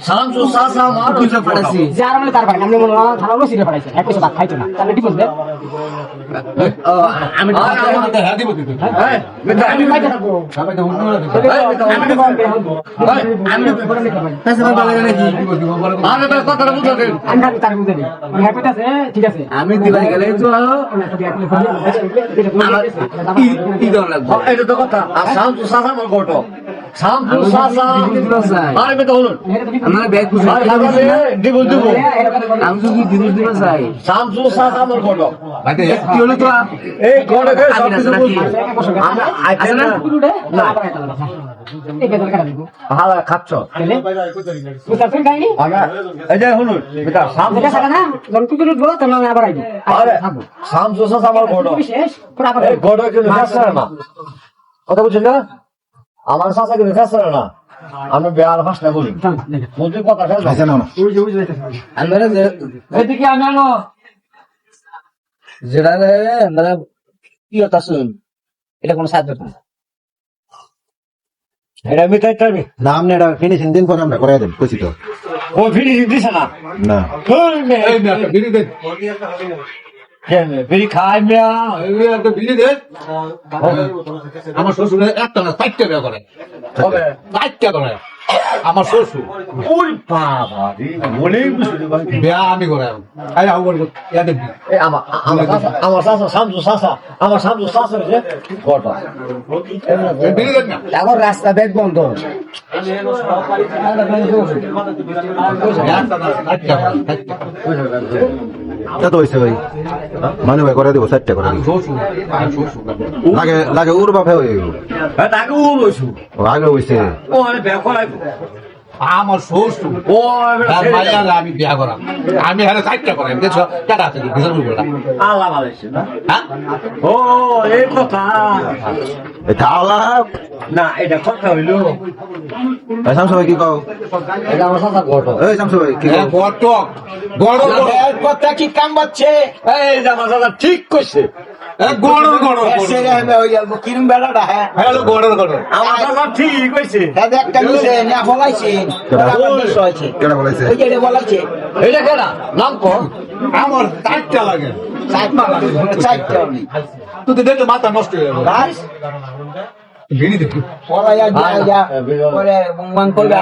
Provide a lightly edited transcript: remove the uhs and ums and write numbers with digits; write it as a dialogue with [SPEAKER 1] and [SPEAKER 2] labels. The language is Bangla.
[SPEAKER 1] শামসু সাসা মার কইছে পড়াছি
[SPEAKER 2] যার মানে তার ভাই আমরা মনে থানা বসে পড়াইছে এক পয়সা ভাত খাইতো না তাহলে কি বলবে
[SPEAKER 1] আমি তো হ্যাঁ দিব দিতে হ্যাঁ
[SPEAKER 2] আমি খাইতে থাকবো
[SPEAKER 1] সবাই তো উঠনো না
[SPEAKER 2] আমি বড় নেই
[SPEAKER 1] তাছাড়া বলে নাকি আরে ভাই কথাটা বুঝা দেন
[SPEAKER 2] আমি তার বুঝে দিই হ্যাঁ কইতাছে ঠিক আছে
[SPEAKER 1] আমি দিবাই গেলে তো কি দর লাগবে এটা তো কথা আর শামসু সাসা মার গোটো শামসু সাসা আরে বেটা হলো আমরা ব্যাগ বুঝে দিব দিব আমি তো কি দিব চাই শামসু সাসা মার গোটো ভাই কি হলো তো এই গোটো কে সব কিছু বলবো আমরা আইতে না না
[SPEAKER 2] এই বেদল কাটা দিব
[SPEAKER 1] ভালো খাচ্ছ
[SPEAKER 2] তাহলে বুঝাছেন কাহিনী
[SPEAKER 1] আমরা এই যে হলো বেটা শামসু
[SPEAKER 2] এটা সাকা না যখন কুকুর উঠবো তখন আমি আবার আইবো
[SPEAKER 1] আরে শামসু সাসা মার গোটো
[SPEAKER 2] বিশেষ পুরো আবার
[SPEAKER 1] এই গোটো কিন্তু ফেসরা না কথা বুঝছেন না আমার চাচা কিন্তু ফেসরা না আমি বেয়ার ভাষা বলি বুঝলি কথা ফেসরা না আমরা এদিকে আমি আনো যেটা মানে কি কথা শুন এটা কোনো সাহায্য না এটা মিটাই টাইমে
[SPEAKER 3] নাম নেই এটা ফিনিশিং দিন পর আমরা করে দেন কইছি তো
[SPEAKER 1] ও ফিনিশিং দিছে না
[SPEAKER 3] না
[SPEAKER 1] এই মেয়ে বিড়ি দে কেন বিড়ি খাই মিয়া এই একটা বিড়ি দে
[SPEAKER 4] আমার শ্বশুর একটা না 4টা বিয়ে করে
[SPEAKER 1] হবে
[SPEAKER 4] 4টা করে আমার শ্বশুর
[SPEAKER 1] ওই বাবা রে বলে
[SPEAKER 4] বিয়া আমি করে আই আউ বল ইয়া দেখবি
[SPEAKER 1] এই আমার চাচা শামসু চাচা আমার শামসু চাচা রে গোটা
[SPEAKER 4] বিয়ে দেন না
[SPEAKER 1] এখন রাস্তা বেগ বন্ধ
[SPEAKER 3] তা তো হইছে ভাই মানে ভাই করে দেব 4টা করে দিব
[SPEAKER 4] শ্বশুর
[SPEAKER 3] লাগে লাগে উর বাপে হই
[SPEAKER 1] তাকে ও বসু
[SPEAKER 3] ও আগে হইছে
[SPEAKER 1] ও আরে বেগ করাইব
[SPEAKER 4] আমার শ্বশুর
[SPEAKER 1] ও
[SPEAKER 4] তার মাইয়ার আমি বিয়া করা আমি হারে 4টা করে দেখছো কেডা আছে বিজার বললা
[SPEAKER 1] আল্লাহ ভালোইছে না
[SPEAKER 4] হ্যাঁ
[SPEAKER 1] ও এই কথা
[SPEAKER 3] এটা আলাপ
[SPEAKER 1] না এটা কথা হইলো
[SPEAKER 3] এই শামসু ভাই কি কও
[SPEAKER 1] এটা আমার চাচা গোটা
[SPEAKER 3] এই শামসু ভাই কি কও
[SPEAKER 4] গটক গড়
[SPEAKER 1] কথা কি কাম বাচ্ছে এই যে আমার চাচা ঠিক কইছে
[SPEAKER 4] গড় গড়
[SPEAKER 1] কিরম বেড়াটা হ্যাঁ
[SPEAKER 4] হ্যালো গড় গড়
[SPEAKER 1] আমার চাচা ঠিক কইছে
[SPEAKER 5] একটা নিচে না বলাইছে
[SPEAKER 3] কেডা বলাইছে
[SPEAKER 5] ওই যে বলাইছে
[SPEAKER 1] এটা কেনা নাম কর
[SPEAKER 4] আমার 4টা লাগে
[SPEAKER 5] চারটা
[SPEAKER 4] তুই তো দেখলে মাথা নষ্ট হয়ে যাবে
[SPEAKER 5] গাছ
[SPEAKER 4] ভিড়ি দেখি
[SPEAKER 5] পরে মন করবে